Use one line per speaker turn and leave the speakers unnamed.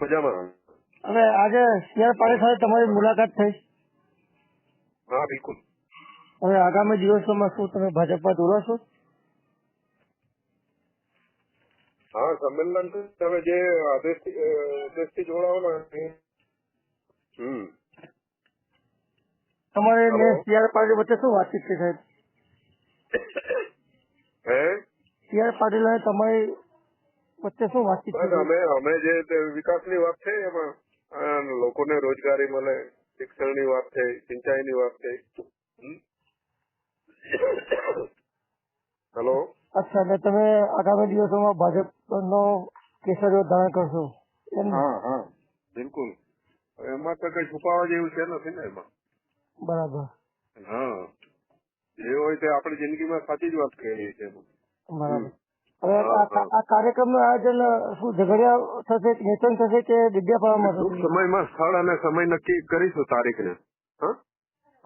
મજામાં.
હવે આજે સીઆર પાટીલ સાથે તમારી મુલાકાત થઈ.
હા બિલકુલ.
હવે આગામી દિવસોમાં શું તમે ભાજપમાં જોડાશો?
હા, સંમેલન તમે જે આદેશથી જોડાવાના.
તમારે
હેલો.
ને સીઆર પાટીલ વચ્ચે શું વાતચીત છે સાહેબ?
હે
સીઆર પાટીલ અને તમારી વચ્ચે શું વાતચીત છે?
અમે જે વિકાસની વાત થઈ એમાં લોકોને રોજગારી મળે, શિક્ષણની વાત થઈ, સિંચાઈની વાત થઈ. હેલો.
અચ્છા, એટલે તમે આગામી દિવસોમાં ભાજપનો કેસરીઓ ધારણ કરશો એમ ને?
હા હા બિલકુલ. એમાં તો કઈ છુપાવા જેવું છે નથી ને એમાં.
બરાબર
હા, જે હોય તે આપણી જિંદગીમાં સાચી જ વાત કહેલી છે.
બરાબર. હવે આ કાર્યક્રમનું આયોજન શું ઝઘડિયા થશે, નેતન થશે કે દિવ્યાપાડામાં
ટૂંક
થશે?
સમયમાં સ્થળ અને સમય નક્કી કરીશું, તારીખને. હા.